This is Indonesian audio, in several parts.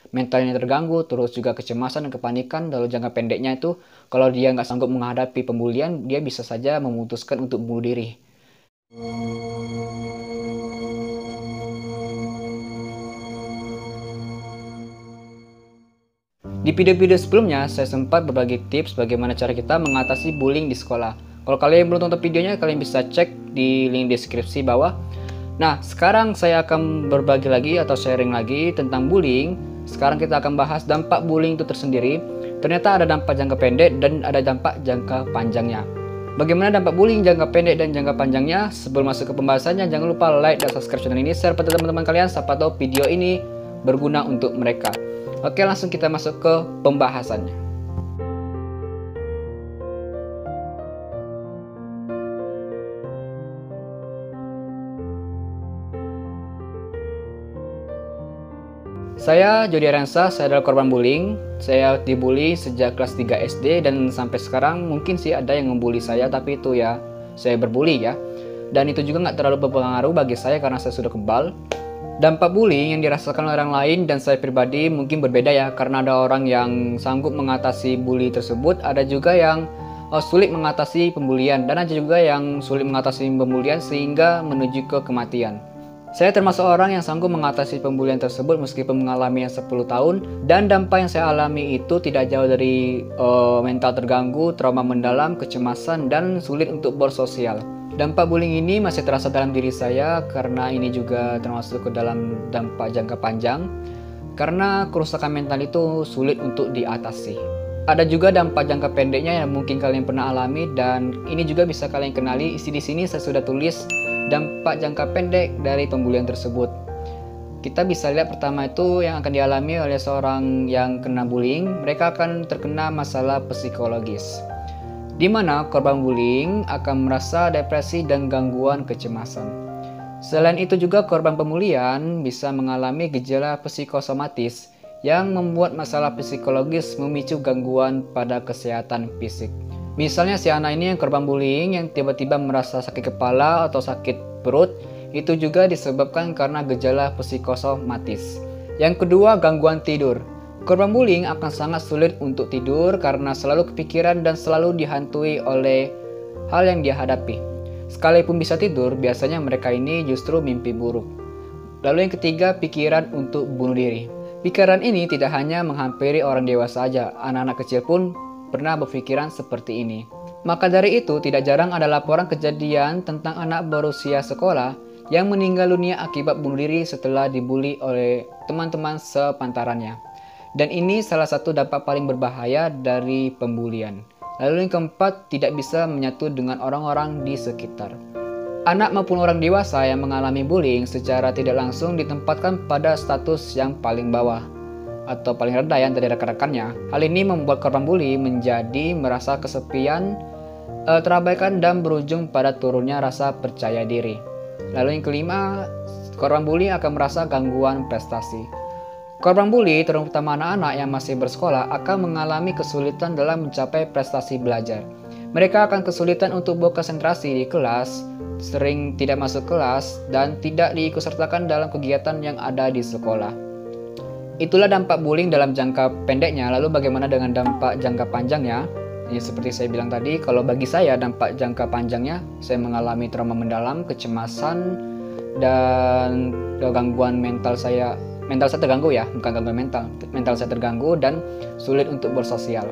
mentalnya terganggu, terus juga kecemasan dan kepanikan. Lalu jangka pendeknya itu kalau dia nggak sanggup menghadapi pembulian, dia bisa saja memutuskan untuk bunuh diri. Di video-video sebelumnya, saya sempat berbagi tips bagaimana cara kita mengatasi bullying di sekolah. Kalau kalian belum tonton videonya, kalian bisa cek di link deskripsi bawah. Nah, sekarang saya akan berbagi lagi atau sharing lagi tentang bullying. Sekarang kita akan bahas dampak bullying itu tersendiri. Ternyata ada dampak jangka pendek dan ada dampak jangka panjangnya. Bagaimana dampak bullying jangka pendek dan jangka panjangnya? Sebelum masuk ke pembahasannya, jangan lupa like dan subscribe channel ini, share pada teman-teman kalian, siapa tahu video ini berguna untuk mereka. Oke, langsung kita masuk ke pembahasannya. Saya Jody Aransa, saya adalah korban bullying. Saya dibully sejak kelas 3 SD dan sampai sekarang mungkin sih ada yang membuli saya, tapi itu ya saya berbully ya. Dan itu juga nggak terlalu berpengaruh bagi saya karena saya sudah kebal. Dampak bullying yang dirasakan oleh orang lain dan saya pribadi mungkin berbeda ya, karena ada orang yang sanggup mengatasi bully tersebut, ada juga yang sulit mengatasi pembulian, dan ada juga yang sulit mengatasi pembulian sehingga menuju ke kematian. Saya termasuk orang yang sanggup mengatasi pembulian tersebut meskipun mengalaminya 10 tahun, dan dampak yang saya alami itu tidak jauh dari mental terganggu, trauma mendalam, kecemasan, dan sulit untuk bersosial. Dampak bullying ini masih terasa dalam diri saya karena ini juga termasuk ke dalam dampak jangka panjang, karena kerusakan mental itu sulit untuk diatasi. Ada juga dampak jangka pendeknya yang mungkin kalian pernah alami dan ini juga bisa kalian kenali. Di sini saya sudah tulis dampak jangka pendek dari pembulian tersebut. Kita bisa lihat pertama itu yang akan dialami oleh seorang yang kena bullying, mereka akan terkena masalah psikologis, di mana korban bullying akan merasa depresi dan gangguan kecemasan. Selain itu juga korban pembulian bisa mengalami gejala psikosomatis yang membuat masalah psikologis memicu gangguan pada kesehatan fisik. Misalnya si anak ini yang korban bullying yang tiba-tiba merasa sakit kepala atau sakit perut, itu juga disebabkan karena gejala psikosomatis. Yang kedua, gangguan tidur. Korban bullying akan sangat sulit untuk tidur karena selalu kepikiran dan selalu dihantui oleh hal yang dia hadapi. Sekalipun bisa tidur, biasanya mereka ini justru mimpi buruk. Lalu yang ketiga, pikiran untuk bunuh diri. Pikiran ini tidak hanya menghampiri orang dewasa saja, anak-anak kecil pun pernah berpikiran seperti ini. Maka dari itu, tidak jarang ada laporan kejadian tentang anak berusia sekolah yang meninggal dunia akibat bunuh diri setelah dibully oleh teman-teman sepantarannya. Dan ini salah satu dampak paling berbahaya dari pembulian. Lalu yang keempat, tidak bisa menyatu dengan orang-orang di sekitar. Anak maupun orang dewasa yang mengalami bullying secara tidak langsung ditempatkan pada status yang paling bawah atau paling rendah yang dari rekan-rekannya. Hal ini membuat korban bully menjadi merasa kesepian, terabaikan, dan berujung pada turunnya rasa percaya diri. Lalu yang kelima, korban bully akan merasa gangguan prestasi. Korban bully, terutama anak-anak yang masih bersekolah, akan mengalami kesulitan dalam mencapai prestasi belajar. Mereka akan kesulitan untuk berkonsentrasi di kelas, sering tidak masuk kelas, dan tidak diikutsertakan dalam kegiatan yang ada di sekolah. Itulah dampak bullying dalam jangka pendeknya. Lalu bagaimana dengan dampak jangka panjangnya? Ya, seperti saya bilang tadi, kalau bagi saya dampak jangka panjangnya, saya mengalami trauma mendalam, kecemasan, dan gangguan mental saya terganggu ya, bukan gangguan mental saya terganggu dan sulit untuk bersosial.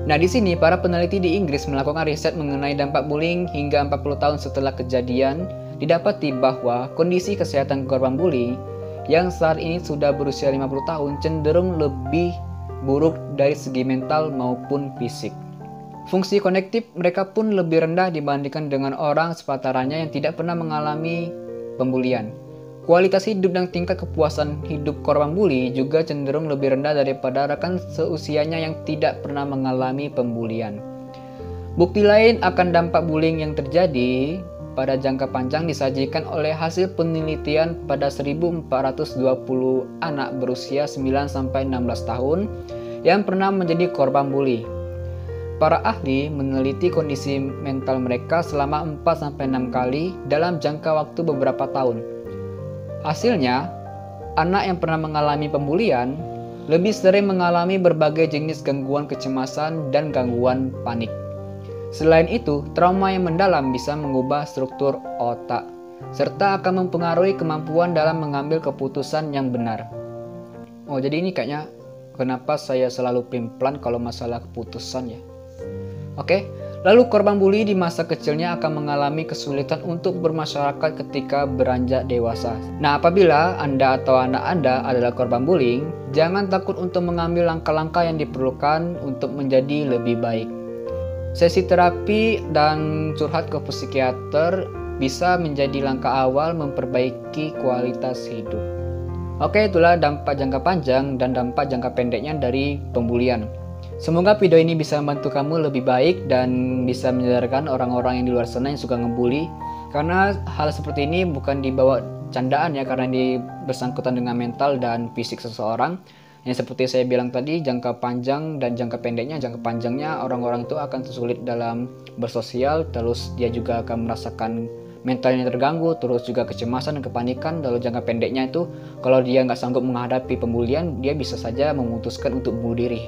Nah, di sini para peneliti di Inggris melakukan riset mengenai dampak bullying hingga 40 tahun setelah kejadian. Didapati bahwa kondisi kesehatan korban bullying yang saat ini sudah berusia 50 tahun cenderung lebih buruk dari segi mental maupun fisik. Fungsi kognitif mereka pun lebih rendah dibandingkan dengan orang sepantarannya yang tidak pernah mengalami pembulian. Kualitas hidup dan tingkat kepuasan hidup korban bully juga cenderung lebih rendah daripada rekan seusianya yang tidak pernah mengalami pembulian. Bukti lain akan dampak bullying yang terjadi pada jangka panjang disajikan oleh hasil penelitian pada 1.420 anak berusia 9-16 tahun yang pernah menjadi korban bully. Para ahli meneliti kondisi mental mereka selama 4-6 kali dalam jangka waktu beberapa tahun. Hasilnya, anak yang pernah mengalami pembulian lebih sering mengalami berbagai jenis gangguan kecemasan dan gangguan panik. Selain itu, trauma yang mendalam bisa mengubah struktur otak, serta akan mempengaruhi kemampuan dalam mengambil keputusan yang benar. Oh, jadi ini kayaknya kenapa saya selalu pelin-pelan kalau masalah keputusan ya. Oke, lalu korban bully di masa kecilnya akan mengalami kesulitan untuk bermasyarakat ketika beranjak dewasa. Nah, apabila Anda atau anak Anda adalah korban bullying, jangan takut untuk mengambil langkah-langkah yang diperlukan untuk menjadi lebih baik. Sesi terapi dan curhat ke psikiater bisa menjadi langkah awal memperbaiki kualitas hidup. Oke, itulah dampak jangka panjang dan dampak jangka pendeknya dari pembulian. Semoga video ini bisa membantu kamu lebih baik dan bisa menyadarkan orang-orang yang di luar sana yang suka ngebully. Karena hal seperti ini bukan dibawa candaan ya, karena ini bersangkutan dengan mental dan fisik seseorang. Yang seperti saya bilang tadi, jangka panjang dan jangka pendeknya. Jangka panjangnya orang-orang itu akan sulit dalam bersosial, terus dia juga akan merasakan mentalnya terganggu, terus juga kecemasan dan kepanikan. Lalu jangka pendeknya itu, kalau dia nggak sanggup menghadapi pembulian, dia bisa saja memutuskan untuk bunuh diri.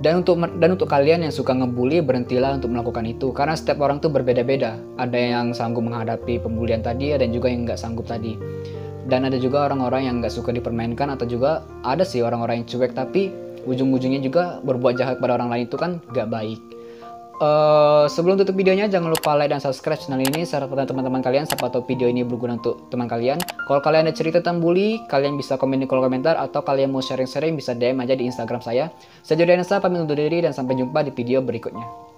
Dan untuk kalian yang suka ngebully, berhentilah untuk melakukan itu. Karena setiap orang tuh berbeda-beda. Ada yang sanggup menghadapi pembulian tadi, ada juga yang nggak sanggup tadi. Dan ada juga orang-orang yang nggak suka dipermainkan, atau juga ada sih orang-orang yang cuek, tapi ujung-ujungnya juga berbuat jahat pada orang lain, itu kan nggak baik. Sebelum tutup videonya, jangan lupa like dan subscribe channel ini serta teman-teman kalian, siapa tahu video ini berguna untuk teman kalian. Kalau kalian ada cerita tentang bully, kalian bisa komen di kolom komentar, atau kalian mau sharing-sharing bisa DM aja di Instagram saya. Saya Jody Anessa, pamit undur diri dan sampai jumpa di video berikutnya.